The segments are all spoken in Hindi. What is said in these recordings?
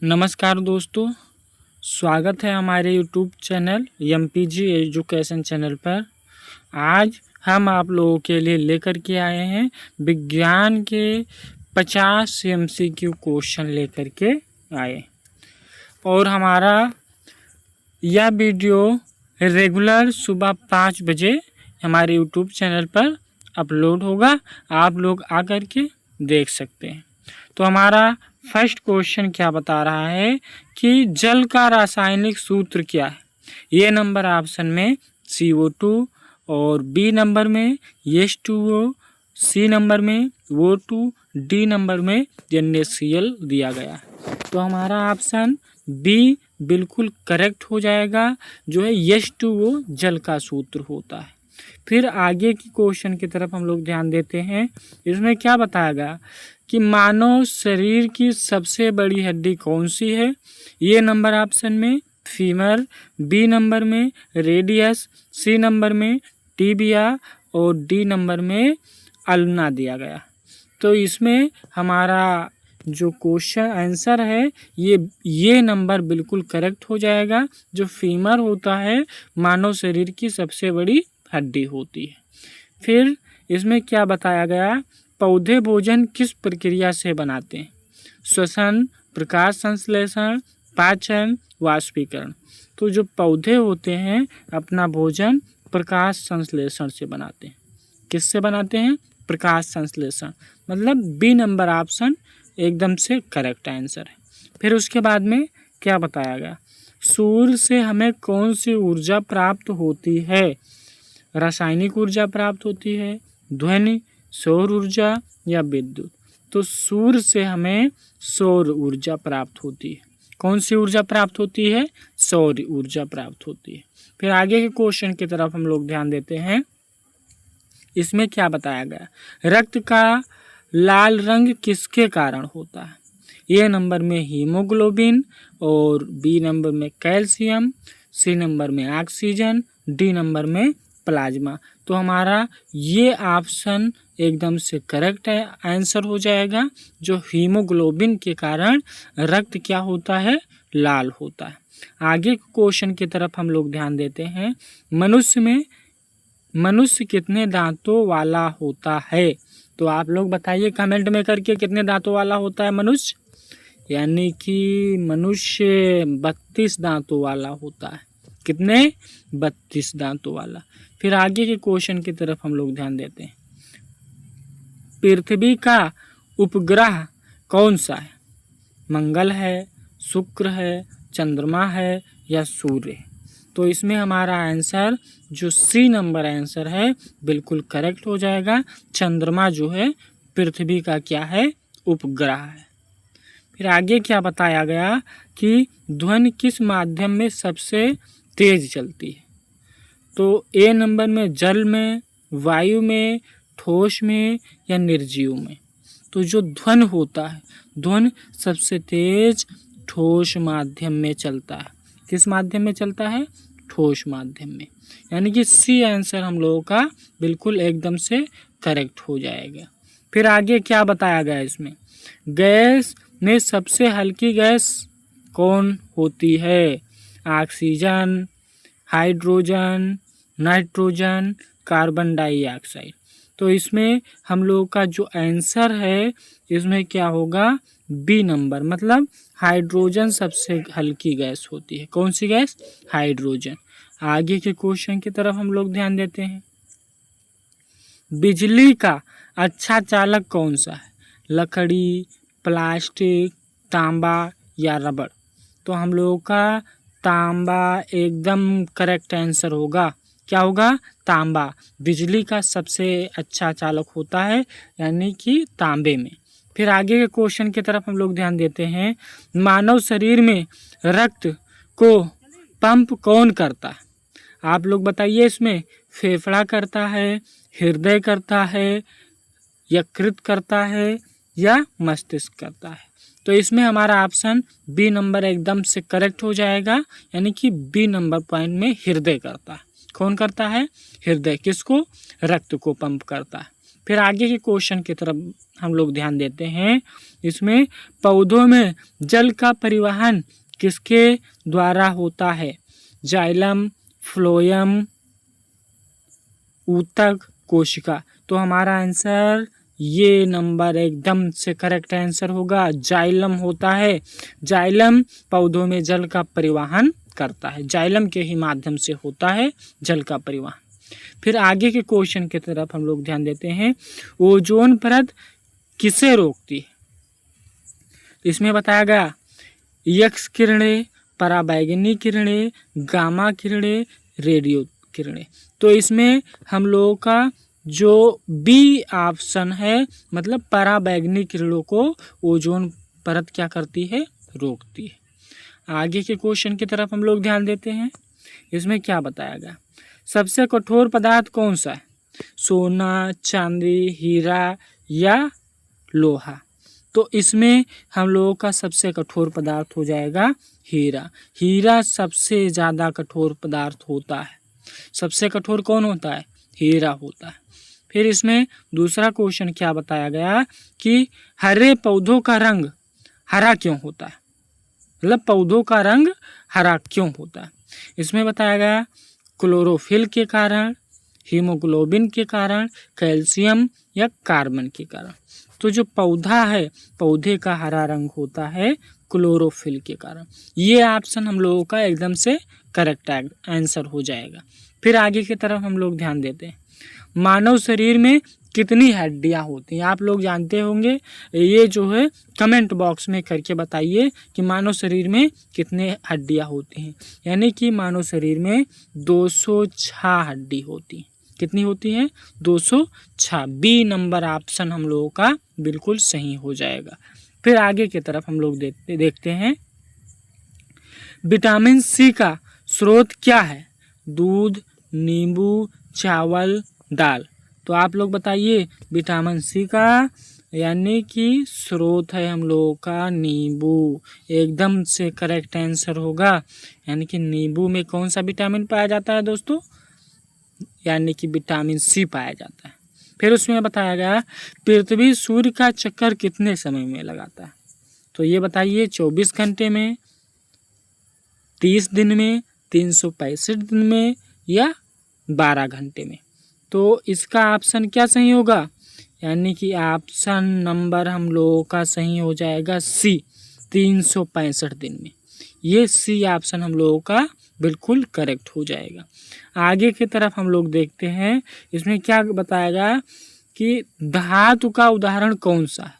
नमस्कार दोस्तों, स्वागत है हमारे YouTube channel MPG education channel पर। आज हम आप लोगों के लिए लेकर के आए हैं विज्ञान के 50 MCQ क्वेश्चन लेकर के आए और हमारा यह वीडियो रेगुलर सुबह 5 बजे हमारे यूट्यूब चैनल पर अपलोड होगा। आप लोग आकर के देख सकते हैं। तो हमारा फर्स्ट क्वेश्चन क्या बता रहा है कि जल का रासायनिक सूत्र क्या है। ए नंबर ऑप्शन में CO2 और बी नंबर में H2O, सी नंबर में O2, डी नंबर में NaCl दिया गया है। तो हमारा ऑप्शन बी बिल्कुल करेक्ट हो जाएगा, जो है H2O जल का सूत्र होता है। फिर आगे की क्वेश्चन की तरफ हम लोग ध्यान देते हैं। इसमें क्या बताया गया कि मानव शरीर की सबसे बड़ी हड्डी कौन सी है। ए नंबर ऑप्शन में फीमर, बी नंबर में रेडियस, सी नंबर में टिबिया और डी नंबर में अल्ना दिया गया। तो इसमें हमारा जो क्वेश्चन आंसर है ये नंबर बिल्कुल करेक्ट हो जाएगा। जो फीमर होता है मानव शरीर की सबसे बड़ी हड्डी होती है। फिर इसमें क्या बताया गया, पौधे भोजन किस प्रक्रिया से बनाते हैं। श्वसन, प्रकाश संश्लेषण, पाचन, वाष्पीकरण। तो जो पौधे होते हैं अपना भोजन प्रकाश संश्लेषण से बनाते हैं। किससे बनाते हैं? प्रकाश संश्लेषण। मतलब बी नंबर ऑप्शन एकदम से करेक्ट आंसर है। फिर उसके बाद में क्या बताया गया, सूर्य से हमें कौन सी ऊर्जा प्राप्त होती है। रासायनिक ऊर्जा प्राप्त होती है, ध्वनि, सौर ऊर्जा या विद्युत। तो सूर्य से हमें सौर ऊर्जा प्राप्त होती है। कौन सी ऊर्जा प्राप्त होती है? सौर ऊर्जा प्राप्त होती है। फिर आगे के क्वेश्चन की तरफ हम लोग ध्यान देते हैं। इसमें क्या बताया गया, रक्त का लाल रंग किसके कारण होता है। ए नंबर में हीमोग्लोबिन और बी नंबर में कैल्शियम, सी नंबर में ऑक्सीजन, डी नंबर में प्लाज्मा। तो हमारा ये ऑप्शन एकदम से करेक्ट है, आंसर हो जाएगा। जो हीमोग्लोबिन के कारण रक्त क्या होता है, लाल होता है। आगे क्वेश्चन की तरफ हम लोग ध्यान देते हैं। मनुष्य कितने दांतों वाला होता है। तो आप लोग बताइए कमेंट में करके कितने दांतों वाला होता है मनुष्य। यानी कि मनुष्य 32 दांतों वाला होता है। कितने? 32 दांतों वाला। फिर आगे के क्वेश्चन की तरफ हम लोग ध्यान देते हैं। पृथ्वी का उपग्रह कौन सा है। मंगल है, शुक्र है, चंद्रमा है या सूर्य। तो इसमें हमारा आंसर जो सी नंबर आंसर है बिल्कुल करेक्ट हो जाएगा। चंद्रमा जो है पृथ्वी का क्या है, उपग्रह है। फिर आगे क्या बताया गया कि ध्वनि किस माध्यम में सबसे तेज चलती है। तो ए नंबर में जल में, वायु में, ठोस में या निर्जीव में। तो जो ध्वनि होता है, ध्वनि सबसे तेज ठोस माध्यम में चलता है। किस माध्यम में चलता है? ठोस माध्यम में। यानी कि सी आंसर हम लोगों का बिल्कुल एकदम से करेक्ट हो जाएगा। फिर आगे क्या बताया गया इसमें, गैस में सबसे हल्की गैस कौन होती है। Oxygen, hydrogen, nitrogen, carbon dioxide. तो इसमें हम लोगों का जो आंसर है इसमें क्या होगा, बी नंबर। मतलब हाइड्रोजन सबसे हल्की गैस होती है। कौन सी गैस? हाइड्रोजन। आगे के क्वेश्चन की तरफ हम लोग ध्यान देते हैं। बिजली का अच्छा चालक कौन सा है। लकड़ी, प्लास्टिक, तांबा या रबड़। तो हम लोगों का तांबा एकदम करेक्ट आंसर होगा। क्या होगा? तांबा बिजली का सबसे अच्छा चालक होता है, यानी कि तांबे में। फिर आगे के क्वेश्चन की तरफ हम लोग ध्यान देते हैं। मानव शरीर में रक्त को पंप कौन करता है। आप लोग बताइए इसमें फेफड़ा करता है, हृदय करता है, यकृत करता है या मस्तिष्क करता है। तो इसमें हमारा ऑप्शन बी नंबर एकदम से करेक्ट हो जाएगा। यानी कि बी नंबर पॉइंट में हृदय करता है। कौन करता है? हृदय। किसको? रक्त को पंप करता है। फिर आगे के क्वेश्चन की तरफ हम लोग ध्यान देते हैं। इसमें पौधों में जल का परिवहन किसके द्वारा होता है? जाइलम, फ्लोएम, ऊतक, कोशिका। तो हमारा आंसर ये नंबर एकदम से करेक्ट आंसर होगा, जाइलम होता है। जाइलम पौधों में जल का परिवहन करता है, जाइलम के ही माध्यम से होता है जल का परिवहन। फिर आगे के क्वेश्चन की तरफ हम लोग ध्यान देते हैं। ओजोन परत किसे रोकती है? इसमें बताया गया एक्स किरणें, पराबैंगनी किरणें, गामा किरणें, रेडियो किरणें। तो इसमें हम लोगों का जो बी ऑप्शन है, मतलब पराबैंगनी किरणों को ओजोन परत क्या करती है? रोकती है। आगे के क्वेश्चन की तरफ हम लोग ध्यान देते हैं। इसमें क्या बताया गया? सबसे कठोर पदार्थ कौन सा है? सोना, चांदी, हीरा या लोहा। तो इसमें हम लोगों का सबसे कठोर पदार्थ हो जाएगा हीरा। हीरा सबसे ज़्यादा कठोर पदार्थ होता है। सबसे कठोर कौन होता है? हीरा होता है। फिर इसमें दूसरा क्वेश्चन क्या बताया गया कि हरे पौधों का रंग हरा क्यों होता है? मतलब पौधों का रंग हरा क्यों होता है? इसमें बताया गया क्लोरोफिल के कारण, हीमोग्लोबिन के कारण, कैल्शियम या कार्बन के कारण। तो जो पौधा है, पौधे का हरा रंग होता है क्लोरोफिल के कारण। ये ऑप्शन हम लोगों का एकदम से करेक्ट आंसर हो जाएगा। फिर आगे की तरफ हम लोग ध्यान देते हैं। मानव शरीर में कितनी हड्डियां होती हैं? आप लोग जानते होंगे, ये जो है कमेंट बॉक्स में करके बताइए कि मानव शरीर में कितने हड्डियां होती हैं। यानी कि मानव शरीर में 206 हड्डी होती हैं। कितनी होती हैं? 206। बी नंबर ऑप्शन हम लोगों का बिल्कुल सही हो जाएगा। फिर आगे की तरफ हम लोग देखते हैं। विटामिन सी का स्रोत क्या है? दूध, नींबू, चावल, दाल। तो आप लोग बताइए। विटामिन सी का यानी कि स्रोत है हम लोगों का नींबू। एकदम से करेक्ट आंसर होगा। यानी कि नींबू में कौन सा विटामिन पाया जाता है दोस्तों? यानी कि विटामिन सी पाया जाता है। फिर उसमें बताया गया पृथ्वी सूर्य का चक्कर कितने समय में लगाता है? तो ये बताइए 24 घंटे में, 30 दिन में, 365 दिन में या 12 घंटे में। तो इसका ऑप्शन क्या सही होगा? यानी कि ऑप्शन नंबर हम लोगों का सही हो जाएगा सी, 365 दिन में। ये सी ऑप्शन हम लोगों का बिल्कुल करेक्ट हो जाएगा। आगे की तरफ हम लोग देखते हैं। इसमें क्या बताया गया कि धातु का उदाहरण कौन सा है?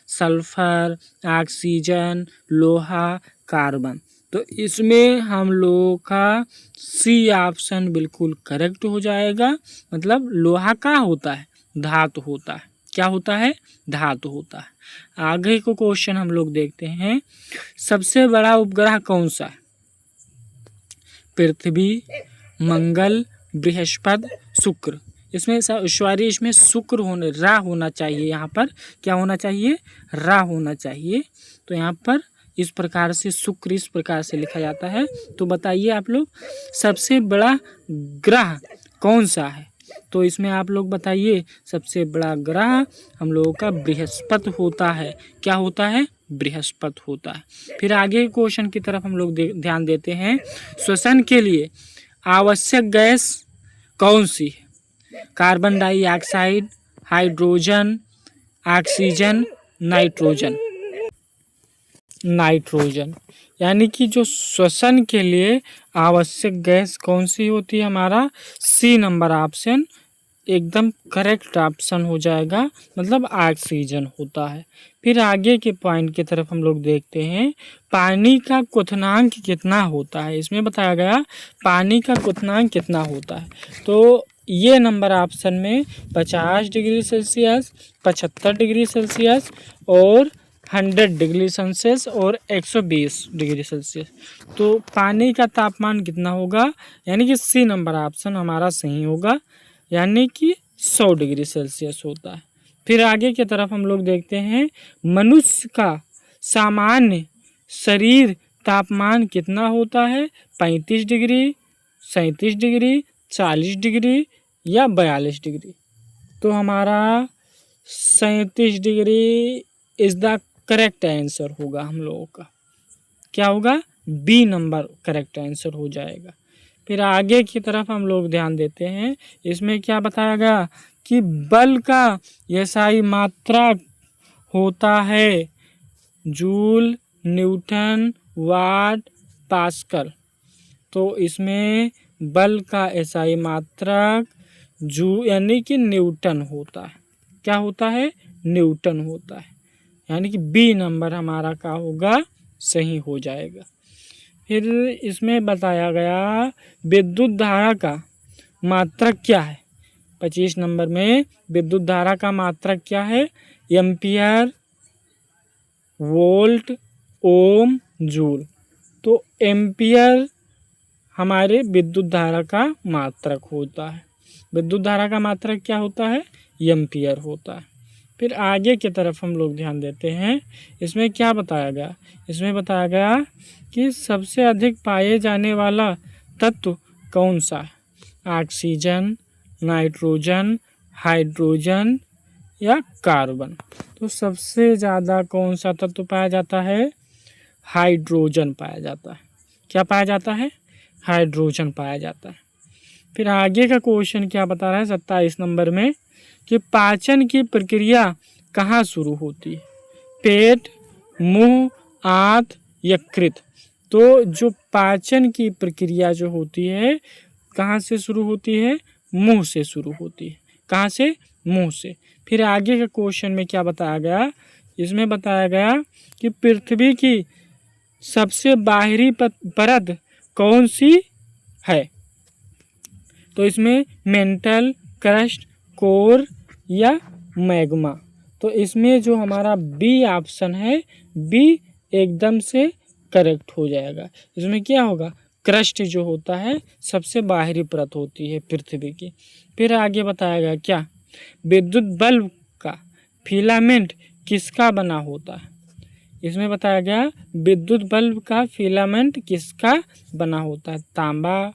सल्फर, ऑक्सीजन, लोहा, कार्बन। तो इसमें हम लोगों का सी ऑप्शन बिल्कुल करेक्ट हो जाएगा। मतलब लोहा का होता है? धातु होता है। क्या होता है? धातु होता है। आगे को क्वेश्चन हम लोग देखते हैं। सबसे बड़ा उपग्रह कौन सा है? पृथ्वी, मंगल, बृहस्पति, शुक्र। इसमें सॉरी, इसमें शुक्र रा होना चाहिए। यहाँ पर क्या होना चाहिए? रा होना चाहिए। तो यहाँ पर इस प्रकार से शुक्र इस प्रकार से लिखा जाता है। तो बताइए आप लोग, सबसे बड़ा ग्रह कौन सा है? तो इसमें आप लोग बताइए। सबसे बड़ा ग्रह हम लोगों का बृहस्पति होता है। क्या होता है? बृहस्पति होता है। फिर आगे क्वेश्चन की तरफ हम लोग ध्यान देते हैं। श्वसन के लिए आवश्यक गैस कौन सी है? Carbon dioxide, hydrogen, oxygen, nitrogen. Nitrogen. यानी कि जो श्वसन के लिए आवश्यक गैस कौन सी होती है? हमारा सी नंबर ऑप्शन एकदम करेक्ट ऑप्शन हो जाएगा। मतलब ऑक्सीजन होता है। फिर आगे के पॉइंट की तरफ हम लोग देखते हैं। पानी का क्वथनांक कितना होता है? इसमें बताया गया पानी का क्वथनांक कितना होता है। तो ये नंबर ऑप्शन में 50 डिग्री सेल्सियस, 75 डिग्री सेल्सियस और 100 डिग्री सेल्सियस और 120 डिग्री सेल्सियस। तो पानी का तापमान कितना होगा? यानी कि सी नंबर ऑप्शन हमारा सही होगा। यानी कि 100 डिग्री सेल्सियस होता है। फिर आगे की तरफ हम लोग देखते हैं। मनुष्य का सामान्य शरीर तापमान कितना होता है? 35 डिग्री, 37 डिग्री, 40 डिग्री या 42 डिग्री। तो हमारा 37 degree is the correct answer होगा हम लोगों का। क्या होगा? बी नंबर करेक्ट आंसर हो जाएगा। फिर आगे की तरफ हम लोग ध्यान देते हैं। इसमें क्या बताया गया कि बल का एसआई मात्रक होता है जूल, न्यूटन, वाट, पास्कल। तो इसमें बल का एसआई मात्रक यानी कि न्यूटन होता है। क्या होता है? न्यूटन होता है। यानी कि बी नंबर हमारा क्या होगा? सही हो जाएगा। फिर इसमें बताया गया विद्युत धारा का मात्रक क्या है। 25 नंबर में विद्युत धारा का मात्रक क्या है? एम्पियर, वोल्ट, ओम, जूल। तो एम्पियर हमारे विद्युत धारा का मात्रक होता है। विद्युत धारा का मात्रक क्या होता है? एम्पियर होता है। फिर आगे की तरफ हम लोग ध्यान देते हैं। इसमें क्या बताया गया? इसमें बताया गया कि सबसे अधिक पाए जाने वाला तत्व कौन सा है? ऑक्सीजन, नाइट्रोजन, हाइड्रोजन या कार्बन। तो सबसे ज़्यादा कौन सा तत्व पाया जाता है? हाइड्रोजन पाया जाता है। क्या पाया जाता है? हाइड्रोजन पाया जाता है। फिर आगे का क्वेश्चन क्या बता रहा है 27 नंबर में कि पाचन की प्रक्रिया कहाँ शुरू होती है? पेट, मुंह, आंत, यकृत। तो जो पाचन की प्रक्रिया जो होती है कहाँ से शुरू होती है? मुंह से शुरू होती है। कहाँ से? मुंह से। फिर आगे के क्वेश्चन में क्या बताया गया? इसमें बताया गया कि पृथ्वी की सबसे बाहरी परत कौन सी है? तो इसमें मेंटल, क्रस्ट, कोर या मैग्मा। तो इसमें जो हमारा बी ऑप्शन है, बी एकदम से करेक्ट हो जाएगा। इसमें क्या होगा? क्रस्ट जो होता है सबसे बाहरी परत होती है पृथ्वी की। फिर आगे बताया गया क्या? विद्युत बल्ब का फिलामेंट किसका बना होता है? इसमें बताया गया विद्युत बल्ब का फिलामेंट किसका बना होता है? तांबा,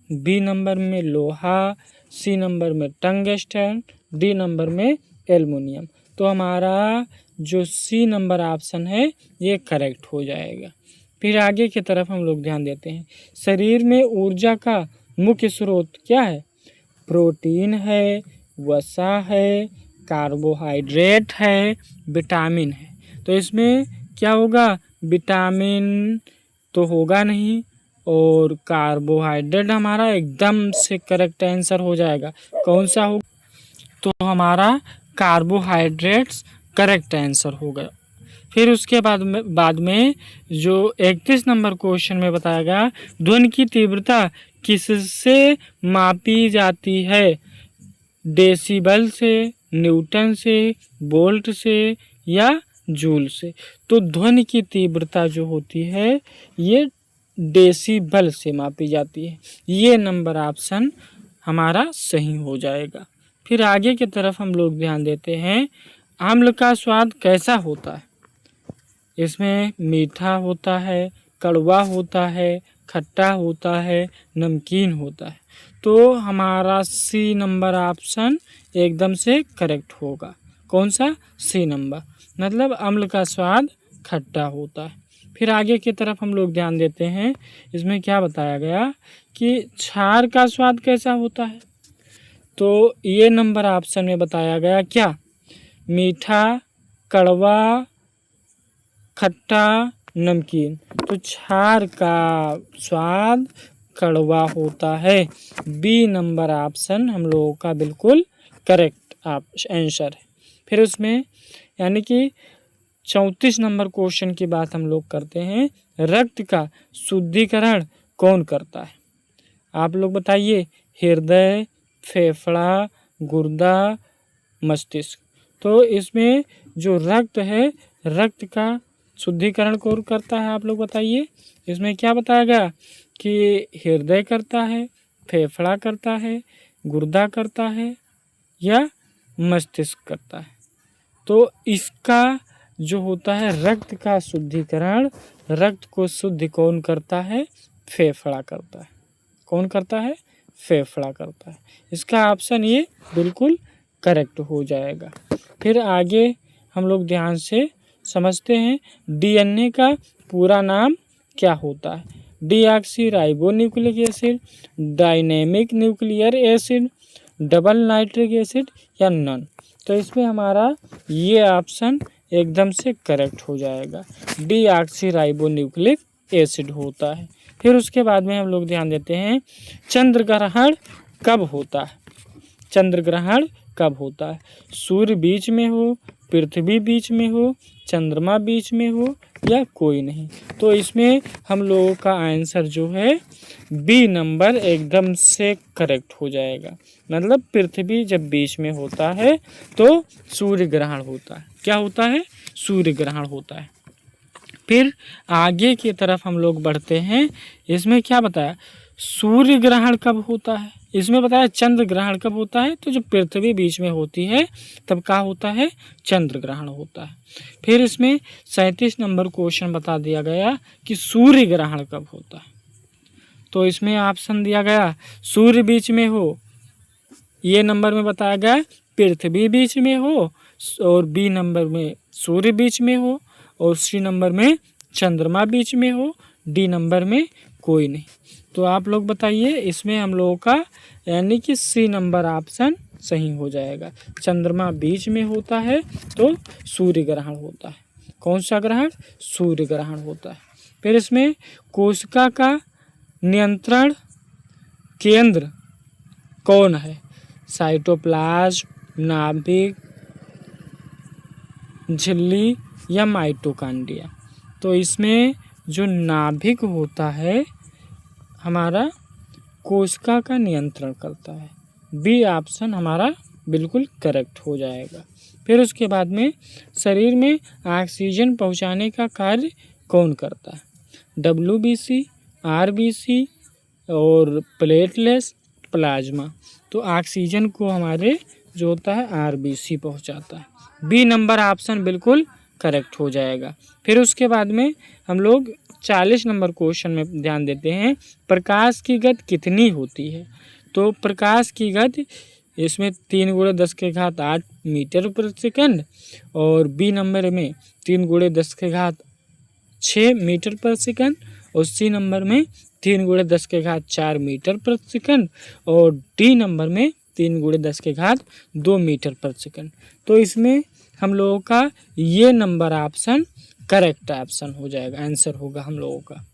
बी नंबर में लोहा, सी नंबर में टंगस्टन, डी नंबर में एल्युमिनियम। तो हमारा जो सी नंबर ऑप्शन है ये करेक्ट हो जाएगा। फिर आगे की तरफ हम लोग ध्यान देते हैं। शरीर में ऊर्जा का मुख्य स्रोत क्या है? प्रोटीन है, वसा है, कार्बोहाइड्रेट है, विटामिन है। तो इसमें क्या होगा? विटामिन तो होगा नहीं और कार्बोहाइड्रेट हमारा एकदम से करेक्ट आंसर हो जाएगा। कौन सा हो? तो हमारा कार्बोहाइड्रेट्स करेक्ट आंसर होगा। फिर उसके बाद में जो 31 नंबर क्वेश्चन में बताया गया ध्वनि की तीव्रता किससे मापी जाती है? डेसिबल से, न्यूटन से, वोल्ट से या जूल से। तो ध्वनि की तीव्रता जो होती है ये डेसिबल से मापी जाती है। ये नंबर ऑप्शन हमारा सही हो जाएगा। फिर आगे की तरफ हम लोग ध्यान देते हैं। आम्ल का स्वाद कैसा होता है? इसमें मीठा होता है, कड़वा होता है, खट्टा होता है, नमकीन होता है। तो हमारा सी नंबर ऑप्शन एकदम से करेक्ट होगा। कौन सा? C number. मतलब अम्ल का स्वाद खट्टा होता है। फिर आगे की तरफ हम लोग ध्यान देते हैं। इसमें क्या बताया गया कि क्षार का स्वाद कैसा होता है? तो ये नंबर ऑप्शन में बताया गया क्या? मीठा, कड़वा, खट्टा, नमकीन। तो क्षार का स्वाद कड़वा होता है। बी नंबर ऑप्शन हम लोगों का बिल्कुल करेक्ट आंसर है। फिर उसमें यानी कि 34 नंबर क्वेश्चन की बात हम लोग करते हैं। रक्त का शुद्धिकरण कौन करता है? आप लोग बताइए। हृदय, फेफड़ा, गुर्दा, मस्तिष्क। तो इसमें जो रक्त है, रक्त का शुद्धिकरण कौन करता है? आप लोग बताइए। इसमें क्या बताया गया कि हृदय करता है, फेफड़ा करता है, गुर्दा करता है या मस्तिष्क करता है। तो इसका जो होता है रक्त का शुद्धिकरण, रक्त को शुद्ध कौन करता है? फेफड़ा करता है। कौन करता है? फेफड़ा करता है। इसका ऑप्शन ये बिल्कुल करेक्ट हो जाएगा। फिर आगे हम लोग ध्यान से समझते हैं डीएनए का पूरा नाम क्या होता है। Deoxy ribo nucleic acid, dynamic nuclear acid, double nitric acid या नन। तो इसमें हमारा ये ऑप्शन एकदम से करेक्ट हो जाएगा, डीऑक्सी राइबो न्यूक्लिक एसिड होता है। फिर उसके बाद में हम लोग ध्यान देते हैं चंद्र ग्रहण कब होता है। चंद्र ग्रहण कब होता है? सूर्य बीच में हो, पृथ्वी बीच में हो, चंद्रमा बीच में हो या कोई नहीं। तो इसमें हम लोगों का आंसर जो है बी नंबर एकदम से करेक्ट हो जाएगा। मतलब पृथ्वी जब बीच में होता है तो सूर्य ग्रहण होता है। क्या होता है? सूर्य ग्रहण होता है। फिर आगे की तरफ हम लोग बढ़ते हैं। इसमें क्या बताया? सूर्य ग्रहण कब होता है? इसमें बताया चंद्र ग्रहण कब होता है, तो जब पृथ्वी बीच में होती है तब क्या होता है? चंद्र ग्रहण होता है। फिर इसमें 37 नंबर क्वेश्चन बता दिया गया कि सूर्य ग्रहण कब होता है। तो इसमें ऑप्शन दिया गया सूर्य बीच में हो, ये नंबर में बताया गया पृथ्वी बीच में हो, और बी नंबर में सूर्य बीच में हो, और सी नंबर में चंद्रमा बीच में हो, डी नंबर में कोई नहीं। तो आप लोग बताइए इसमें हम लोगों का यानी कि सी नंबर ऑप्शन सही हो जाएगा। चंद्रमा बीच में होता है तो सूर्य ग्रहण होता है। कौन सा ग्रहण? सूर्य ग्रहण होता है। फिर इसमें कोशिका का नियंत्रण केंद्र कौन है? साइटोप्लाज्म, नाभिक, झिल्ली या माइटोकॉन्ड्रिया। तो इसमें जो नाभिक होता है हमारा कोशिका का नियंत्रण करता है। बी ऑप्शन हमारा बिल्कुल करेक्ट हो जाएगा। फिर उसके बाद में शरीर में ऑक्सीजन पहुंचाने का कार्य कौन करता है? WBC, RBC और प्लेटलेट्स, प्लाज्मा। तो ऑक्सीजन को हमारे जो होता है RBC पहुंचाता है। बी नंबर ऑप्शन बिल्कुल करेक्ट हो जाएगा। फिर उसके बाद में हम लोग 40 नंबर क्वेश्चन में ध्यान देते हैं प्रकाश की गति कितनी होती है। तो प्रकाश की गति इसमें 3 × 10⁸ मीटर प्रति सेकंड, और बी नंबर में 3 × 10⁶ मीटर प्रति सेकंड, और सी नंबर में 3 × 10⁴ मीटर प्रति सेकंड, और डी नंबर में 3 × 10⁻² मीटर प्रति सेकंड। तो इसमें हम लोगों का ये नंबर ऑप्शन करेक्ट ऑप्शन हो जाएगा, आंसर होगा हम लोगों का।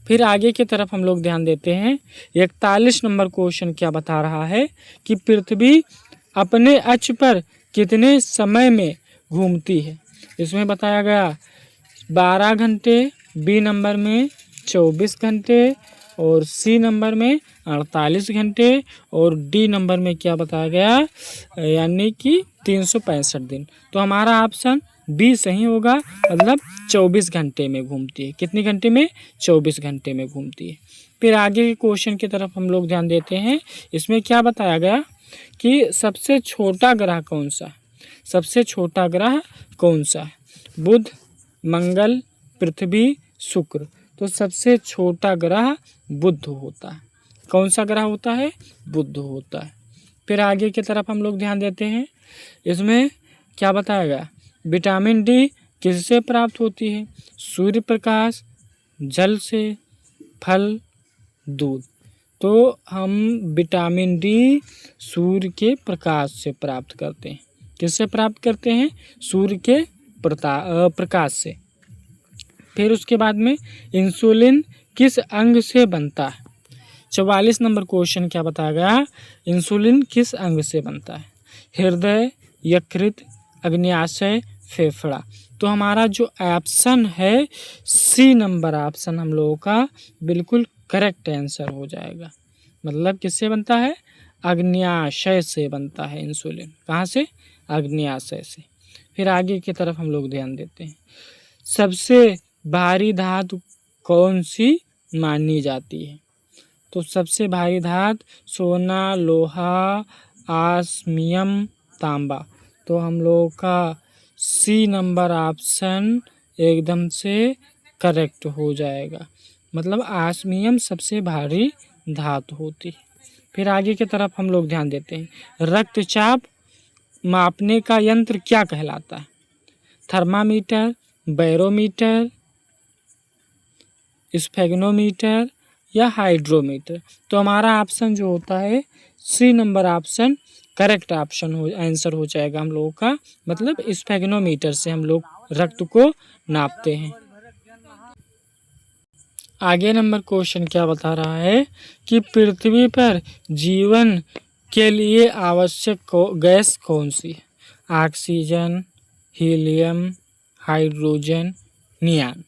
फिर आगे की तरफ हम लोग ध्यान देते हैं 41 नंबर क्वेश्चन क्या बता रहा है कि पृथ्वी अपने अक्ष पर कितने समय में घूमती है। इसमें बताया गया 12 घंटे, बी नंबर में 24 घंटे, और सी नंबर में 48 घंटे, और डी नंबर में क्या बताया गया यानी कि 365 दिन। तो हमारा ऑप्शन बी सही होगा, मतलब 24 घंटे में घूमती है। कितने घंटे में? 24 घंटे में घूमती है। फिर आगे के क्वेश्चन की तरफ हम लोग ध्यान देते हैं। इसमें क्या बताया गया कि सबसे छोटा ग्रह कौन सा है? सबसे छोटा ग्रह कौन सा है? बुध, मंगल, पृथ्वी, शुक्र। तो सबसे छोटा ग्रह बुध होता है। कौन सा ग्रह होता है? बुध होता है। फिर आगे की तरफ हम लोग ध्यान देते हैं। इसमें क्या बताया गया? विटामिन डी किससे प्राप्त होती है? सूर्य प्रकाश, जल से, फल, दूध। तो हम विटामिन डी सूर्य के प्रकाश से प्राप्त करते हैं। किससे प्राप्त करते हैं? सूर्य के प्रकाश से। फिर उसके बाद में इंसुलिन किस अंग से बनता है? 44 नंबर क्वेश्चन क्या बताया गया? इंसुलिन किस अंग से बनता है? हृदय, यकृत, अग्न्याशय, फेफड़ा। तो हमारा जो ऑप्शन है सी नंबर ऑप्शन हम लोगों का बिल्कुल करेक्ट आंसर हो जाएगा। मतलब किससे बनता है? अग्न्याशय से बनता है इंसुलिन। कहाँ से? अग्न्याशय से। फिर आगे की तरफ हम लोग ध्यान देते हैं। सबसे भारी धातु कौन सी मानी जाती है? तो सबसे भारी धातु सोना, लोहा, ऑस्मियम, तांबा। तो हम लोगों का सी नंबर ऑप्शन एकदम से करेक्ट हो जाएगा। मतलब ऑस्मियम सबसे भारी धातु होती है। फिर आगे की तरफ हम लोग ध्यान देते हैं। रक्तचाप मापने का यंत्र क्या कहलाता है? थर्मामीटर, बैरोमीटर, स्फेग्नोमीटर या हाइड्रोमीटर। तो हमारा ऑप्शन जो होता है C number option correct option answer हो जाएगा हम लोगों का, मतलब स्फेग्नोमीटर से हम लोग रक्त को नापते हैं। आगे नंबर क्वेश्चन क्या बता रहा है कि पृथ्वी पर जीवन के लिए आवश्यक गैस कौन सी है? Oxygen, helium, hydrogen, neon.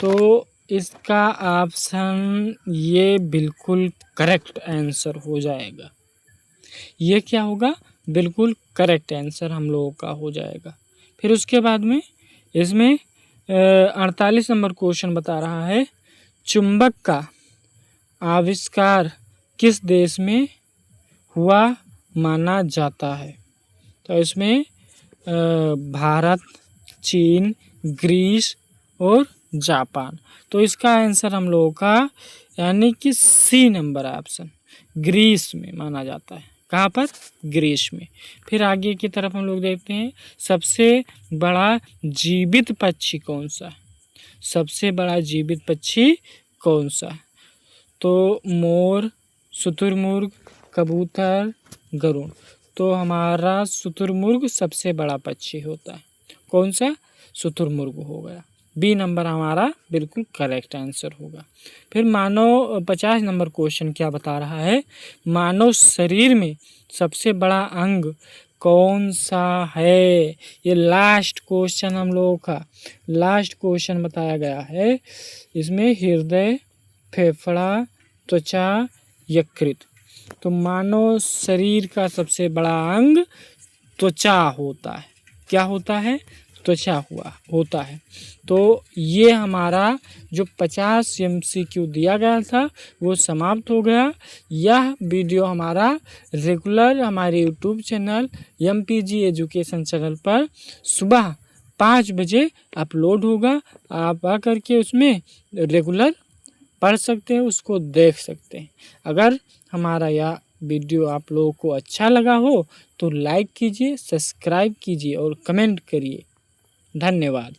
तो इसका ऑप्शन ये बिल्कुल करेक्ट आंसर हो जाएगा। ये क्या होगा? बिल्कुल करेक्ट आंसर हम लोगों का हो जाएगा। फिर उसके बाद में इसमें 48 नंबर क्वेश्चन बता रहा है चुंबक का आविष्कार किस देश में हुआ माना जाता है? तो इसमें भारत, चीन, ग्रीस और जापान। तो इसका आंसर हम लोगों का यानी कि सी नंबर ऑप्शन ग्रीस में माना जाता है। कहाँ पर? ग्रीस में। फिर आगे की तरफ हम लोग देखते हैं सबसे बड़ा जीवित पक्षी कौन सा है? सबसे बड़ा जीवित पक्षी कौन सा है? तो मोर, शुतुरमुर्ग, कबूतर, गरुड़। तो हमारा शुतुरमुर्ग सबसे बड़ा पक्षी होता है। कौन सा? शुतुरमुर्ग हो गया। बी नंबर हमारा बिल्कुल करेक्ट आंसर होगा। फिर मानव 50 नंबर क्वेश्चन क्या बता रहा है? मानव शरीर में सबसे बड़ा अंग कौन सा है? ये लास्ट क्वेश्चन हम लोगों का लास्ट क्वेश्चन बताया गया है। इसमें हृदय, फेफड़ा, त्वचा, यकृत। तो मानव शरीर का सबसे बड़ा अंग त्वचा होता है। क्या होता है? त्वचा होता है। तो ये हमारा जो 50 MCQ दिया गया था वो समाप्त हो गया। यह वीडियो हमारा रेगुलर हमारे YouTube channel MPG education channel पर सुबह 5 बजे अपलोड होगा। आप आकर के उसमें रेगुलर पढ़ सकते हैं, उसको देख सकते हैं। अगर हमारा यह वीडियो आप लोगों को अच्छा लगा हो तो लाइक कीजिए, सब्सक्राइब कीजिए और कमेंट करिए। धन्यवाद।